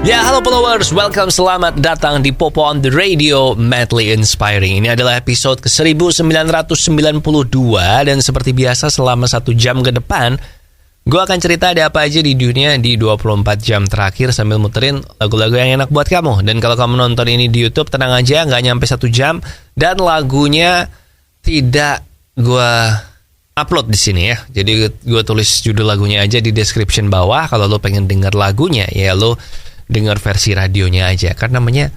Ya, halo followers, welcome, selamat datang di Popo on the Radio, Madly Inspiring. Ini adalah episode ke-1992 dan seperti biasa selama 1 jam ke depan, gue akan cerita ada apa aja di dunia di 24 jam terakhir sambil muterin lagu-lagu yang enak buat kamu. Dan kalau kamu nonton ini di YouTube, tenang aja, nggak nyampe 1 jam dan lagunya tidak gue upload di sini ya. Jadi gue tulis judul lagunya aja di description bawah. Kalau lo pengen denger lagunya, ya lo dengar versi radionya aja, kan namanya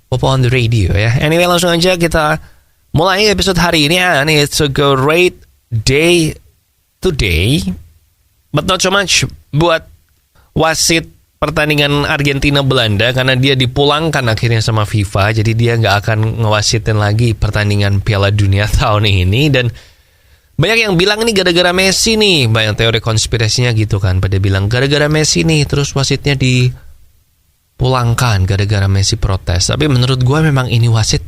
Popo on the Radio ya. Anyway, langsung aja kita mulai episode hari ini. It's a great day today, but not so much buat wasit pertandingan Argentina-Belanda, karena dia dipulangkan akhirnya sama FIFA. Jadi dia nggak akan ngewasitin lagi pertandingan Piala Dunia tahun ini. Dan banyak yang bilang ini gara-gara Messi nih, banyak teori konspirasinya gitu kan. Pada bilang gara-gara Messi nih, terus wasitnya dipulangkan gara-gara Messi protes. Tapi menurut gue memang ini wasit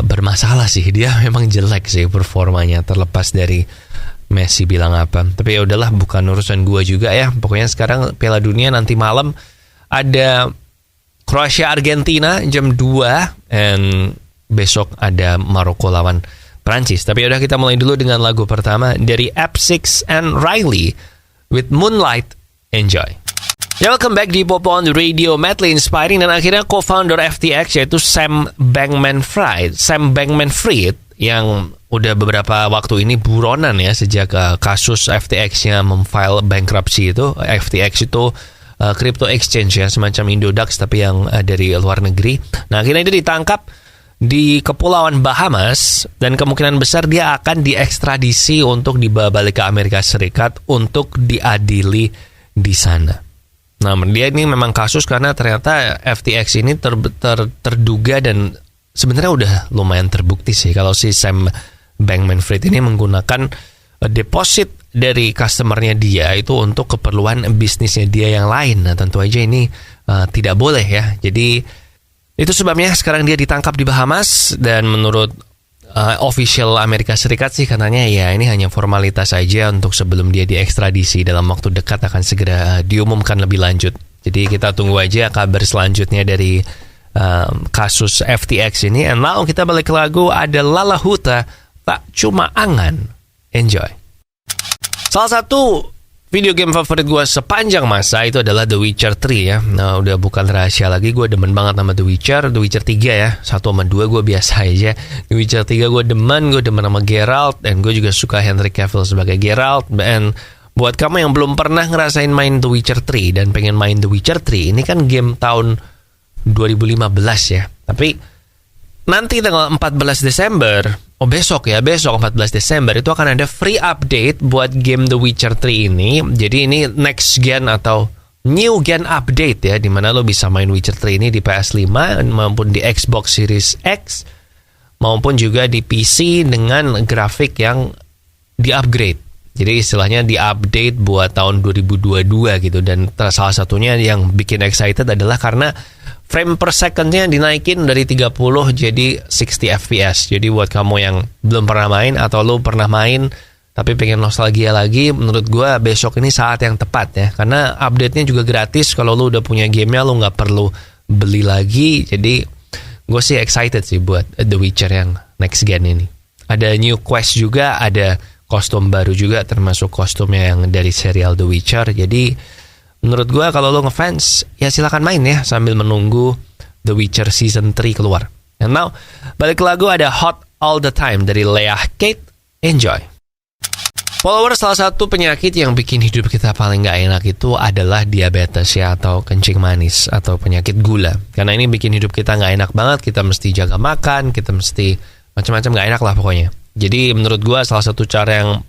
bermasalah sih. Dia memang jelek sih performanya, terlepas dari Messi bilang apa. Tapi ya udahlah, bukan urusan gue juga ya. Pokoknya sekarang Piala Dunia nanti malam ada Kroasia Argentina jam 2, and besok ada Maroko lawan Prancis. Tapi udah, kita mulai dulu dengan lagu pertama dari Ap6 and Riley with Moonlight. Enjoy. Ya, welcome back di Popo on the Radio, Madly Inspiring. Dan akhirnya co-founder FTX yaitu Sam Bankman-Fried yang udah beberapa waktu ini buronan ya sejak kasus FTX-nya memfile bankruptcy itu. FTX itu crypto exchange ya, semacam Indodax tapi yang dari luar negeri. Nah, akhirnya dia ditangkap di Kepulauan Bahamas dan kemungkinan besar dia akan diekstradisi untuk dibawa balik ke Amerika Serikat untuk diadili di sana. Nah, dia ini memang kasus karena ternyata FTX ini terduga dan sebenarnya udah lumayan terbukti sih kalau si Sam Bankman-Fried ini menggunakan deposit dari customernya dia itu untuk keperluan bisnisnya dia yang lain. Nah, tentu aja ini tidak boleh ya. Jadi itu sebabnya sekarang dia ditangkap di Bahamas, dan menurut official Amerika Serikat sih katanya ya ini hanya formalitas saja untuk sebelum dia diekstradisi. Dalam waktu dekat akan segera diumumkan lebih lanjut. Jadi kita tunggu aja kabar selanjutnya dari kasus FTX ini. And now kita balik ke lagu, ada Lala Huta, Tak Cuma Angan. Enjoy. Salah satu video game favorit gue sepanjang masa itu adalah The Witcher 3 ya. Nah, udah bukan rahasia lagi, gue demen banget sama The Witcher 3 ya. 1 sama 2 gue biasa aja. The Witcher 3 gue demen sama Geralt, dan gue juga suka Henry Cavill sebagai Geralt. Dan buat kamu yang belum pernah ngerasain main The Witcher 3 dan pengen main The Witcher 3, ini kan game tahun 2015 ya. Tapi nanti tanggal 14 Desember, besok 14 Desember itu akan ada free update buat game The Witcher 3 ini. Jadi ini next gen atau new gen update ya, dimana lo bisa main Witcher 3 ini di PS5 maupun di Xbox Series X maupun juga di PC dengan grafik yang di-upgrade. Jadi istilahnya di-update buat tahun 2022 gitu. Dan salah satunya yang bikin excited adalah karena frame per second-nya dinaikin dari 30 jadi 60 fps. Jadi buat kamu yang belum pernah main atau lo pernah main tapi pengen nostalgia lagi, menurut gue besok ini saat yang tepat ya. Karena update-nya juga gratis. Kalau lo udah punya game-nya, lo nggak perlu beli lagi. Jadi gue sih excited sih buat The Witcher yang next gen ini. Ada new quest juga, ada kostum baru juga, termasuk kostumnya yang dari serial The Witcher. Jadi menurut gue kalau lo ngefans, ya silakan main ya sambil menunggu The Witcher Season 3 keluar. And now, balik ke lagu, ada Hot All The Time dari Leah Kate. Enjoy. Followers, salah satu penyakit yang bikin hidup kita paling gak enak itu adalah diabetes ya, atau kencing manis, atau penyakit gula. Karena ini bikin hidup kita gak enak banget, kita mesti jaga makan, kita mesti macam-macam gak enak lah pokoknya. Jadi menurut gue salah satu cara yang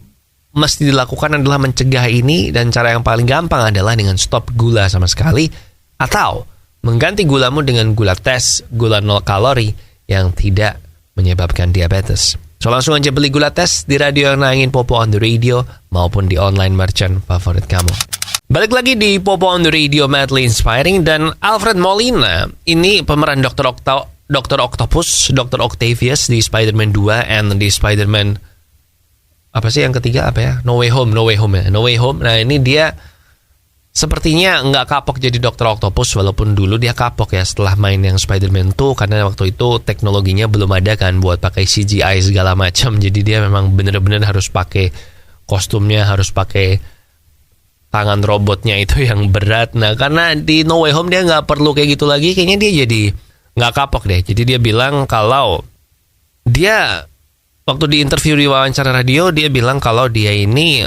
mesti dilakukan adalah mencegah ini, dan cara yang paling gampang adalah dengan stop gula sama sekali, atau mengganti gulamu dengan gula tes, gula 0 kalori yang tidak menyebabkan diabetes. So langsung aja beli gula tes di radio yang nangin Popo on the Radio maupun di online merchant favorit kamu. Balik lagi di Popo on the Radio, Madly Inspiring. Dan Alfred Molina ini pemeran Dr. Octopus, Dr. Octavius di Spider-Man 2 and di Spider-Man apa sih yang ketiga apa ya? No Way Home ya. No Way Home. Nah, ini dia sepertinya nggak kapok jadi Dr. Octopus, walaupun dulu dia kapok ya setelah main yang Spider-Man 2, karena waktu itu teknologinya belum ada kan buat pakai CGI segala macam. Jadi dia memang bener-bener harus pakai kostumnya, harus pakai tangan robotnya itu yang berat. Nah, karena di No Way Home dia nggak perlu kayak gitu lagi, kayaknya dia jadi nggak kapok deh. Jadi dia bilang kalau dia waktu di interview di wawancara radio, dia bilang kalau dia ini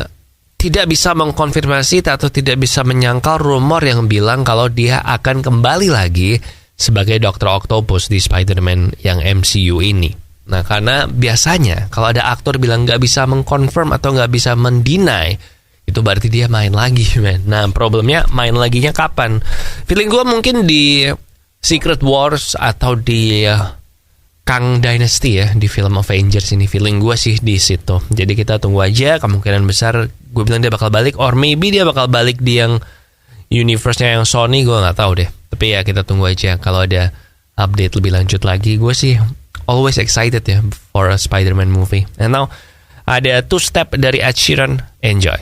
tidak bisa mengkonfirmasi atau tidak bisa menyangkal rumor yang bilang kalau dia akan kembali lagi sebagai Dr. Octopus di Spider-Man yang MCU ini. Nah, karena biasanya kalau ada aktor bilang nggak bisa mengkonfirm atau nggak bisa mendeny, itu berarti dia main lagi, man. Nah, problemnya main laginya kapan? Feeling gue mungkin di Secret Wars atau di Kang Dynasty ya, di film Avengers ini. Feeling gue sih di situ. Jadi kita tunggu aja, kemungkinan besar gue bilang dia bakal balik, or maybe dia bakal balik di yang universe-nya yang Sony, gue nggak tahu deh. Tapi ya kita tunggu aja, kalau ada update lebih lanjut lagi. Gue sih always excited ya for a Spider-Man movie. And now ada Two Step dari Ed Sheeran, enjoy.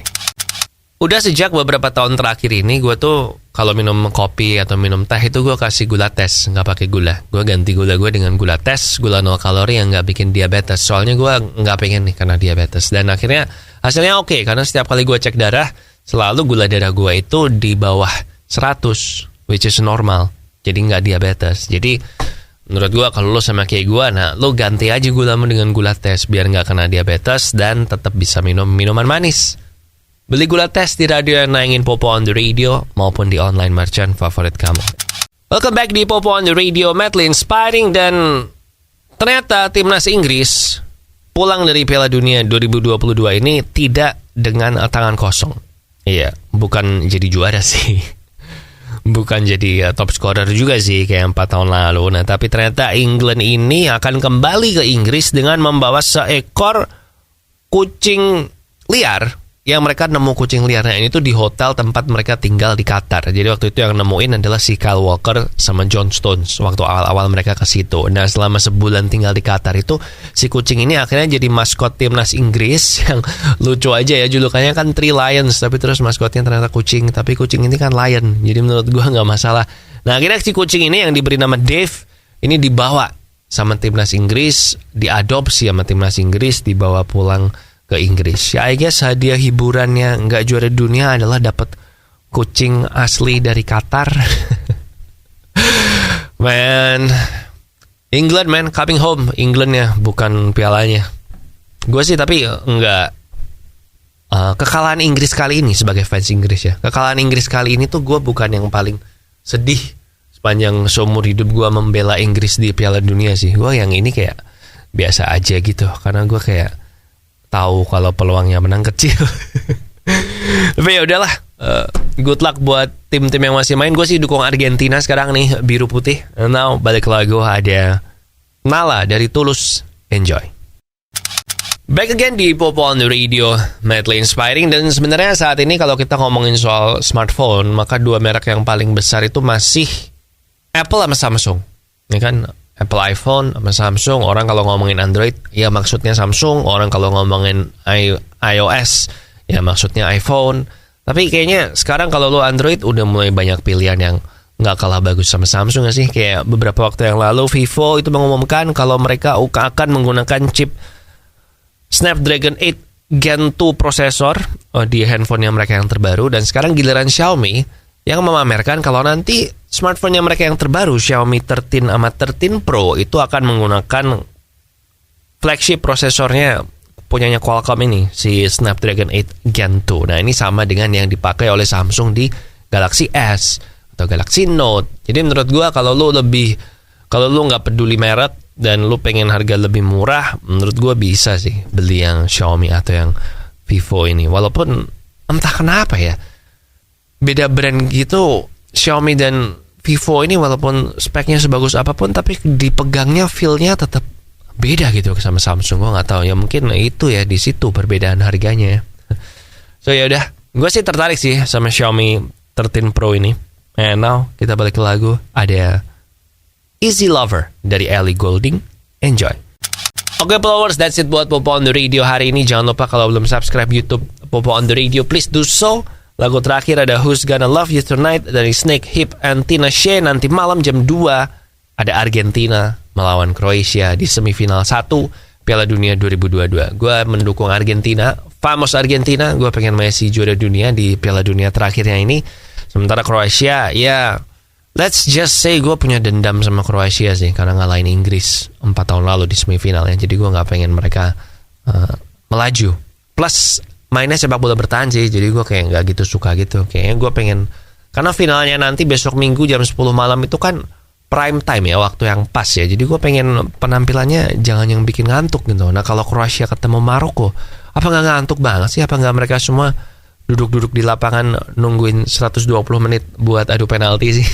Udah sejak beberapa tahun terakhir ini gue tuh kalau minum kopi atau minum teh itu gue kasih gula tes, nggak pakai gula. Gue ganti gula gue dengan gula tes, gula 0 kalori yang nggak bikin diabetes. Soalnya gue nggak pengen nih karena diabetes. Dan akhirnya hasilnya oke, karena setiap kali gue cek darah selalu gula darah gue itu di bawah 100, which is normal. Jadi nggak diabetes. Jadi menurut gue kalau lo sama kayak gue, nah lo ganti aja gulamu dengan gula tes biar nggak kena diabetes dan tetap bisa minum minuman manis. Beli gula tes di radio yang nayangin Popo on the Radio maupun di online merchant favorit kamu. Welcome back di Popo on the Radio, madly inspiring. Dan ternyata timnas Inggris pulang dari Piala Dunia 2022 ini tidak dengan tangan kosong. Iya, bukan jadi juara sih. Bukan jadi top scorer juga sih kayak 4 tahun lalu. Nah, tapi ternyata England ini akan kembali ke Inggris dengan membawa seekor kucing liar. Yang mereka nemu kucing liarnya ini tuh di hotel tempat mereka tinggal di Qatar. Jadi waktu itu yang nemuin adalah si Kyle Walker sama John Stones waktu awal-awal mereka ke situ. Nah, selama sebulan tinggal di Qatar itu si kucing ini akhirnya jadi maskot timnas Inggris yang lucu aja ya, julukannya kan Three Lions, tapi terus maskotnya ternyata kucing, tapi kucing ini kan lion. Jadi menurut gua nggak masalah. Nah, akhirnya si kucing ini yang diberi nama Dave ini dibawa sama timnas Inggris, diadopsi sama timnas Inggris, dibawa pulang ke Inggris. Ya, I guess hadiah hiburannya nggak juara dunia adalah dapat kucing asli dari Qatar. Man, England man, coming home. Englandnya bukan pialanya. Gue sih tapi nggak kekalahan Inggris kali ini sebagai fans Inggris ya. Kekalahan Inggris kali ini tuh gue bukan yang paling sedih sepanjang seumur hidup gue membela Inggris di Piala Dunia sih. Gue yang ini kayak biasa aja gitu, karena gue kayak tahu kalau peluangnya menang kecil. Tapi ya udahlah, good luck buat tim-tim yang masih main. Gue sih dukung Argentina sekarang nih, biru putih. Now balik lagu ada Nala dari Tulus, enjoy. Back again di Popo on the Radio, madly inspiring. Dan sebenarnya saat ini kalau kita ngomongin soal smartphone, maka dua merek yang paling besar itu masih Apple sama Samsung. Ini kan Apple iPhone sama Samsung. Orang kalau ngomongin Android, ya maksudnya Samsung. Orang kalau ngomongin iOS, ya maksudnya iPhone. Tapi kayaknya sekarang kalau lo Android udah mulai banyak pilihan yang nggak kalah bagus sama Samsung gak sih? Kayak beberapa waktu yang lalu Vivo itu mengumumkan kalau mereka akan menggunakan chip Snapdragon 8 Gen 2 prosesor di handphone yang mereka yang terbaru. Dan sekarang giliran Xiaomi yang memamerkan kalau nanti smartphone-nya mereka yang terbaru, Xiaomi 13 sama 13 Pro, itu akan menggunakan flagship prosesornya punyanya Qualcomm ini, si Snapdragon 8 Gen 2. Nah, ini sama dengan yang dipakai oleh Samsung di Galaxy S atau Galaxy Note. Jadi menurut gua kalau lu nggak peduli merek dan lu pengen harga lebih murah, menurut gua bisa sih beli yang Xiaomi atau yang Vivo ini. Walaupun entah kenapa ya, beda brand gitu, Xiaomi dan Vivo ini walaupun speknya sebagus apapun, tapi dipegangnya feel-nya tetap beda gitu sama Samsung. Gue nggak tahu ya, mungkin itu ya di situ perbedaan harganya. So ya udah, gue sih tertarik sih sama Xiaomi 13 Pro ini. And now kita balik ke lagu, ada Easy Lover dari Ellie Goulding, enjoy. Oke followers, that's it buat Popo on the Radio hari ini. Jangan lupa kalau belum subscribe YouTube Popo on the Radio, please do so. Lagu terakhir ada Who's Gonna Love You Tonight dari Snake Hip and Tina Shea. Nanti malam jam 2 ada Argentina melawan Kroasia di semifinal 1 Piala Dunia 2022. Gue mendukung Argentina, Famos Argentina. Gue pengen Messi juara dunia di Piala Dunia terakhirnya ini. Sementara Kroasia, ya let's just say gue punya dendam sama Kroasia sih, karena ngalahin Inggris 4 tahun lalu di semifinal ya. Jadi gue gak pengen mereka melaju. Plus mainnya sepak bola bertahan sih, jadi gue kayak gak gitu suka gitu. Kayaknya gue pengen, karena finalnya nanti besok Minggu jam 10 malam itu kan prime time ya, waktu yang pas ya. Jadi gue pengen penampilannya jangan yang bikin ngantuk gitu. Nah kalau Kroasia ketemu Maroko, apa gak ngantuk banget sih? Apa gak mereka semua duduk-duduk di lapangan nungguin 120 menit buat adu penalti sih?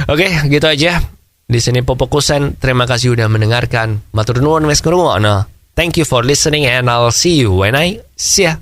Oke, gitu aja. Di sini Popokusen, terima kasih udah mendengarkan. Matur nuwun wis ngrungokno. Thank you for listening and I'll see you when I see ya.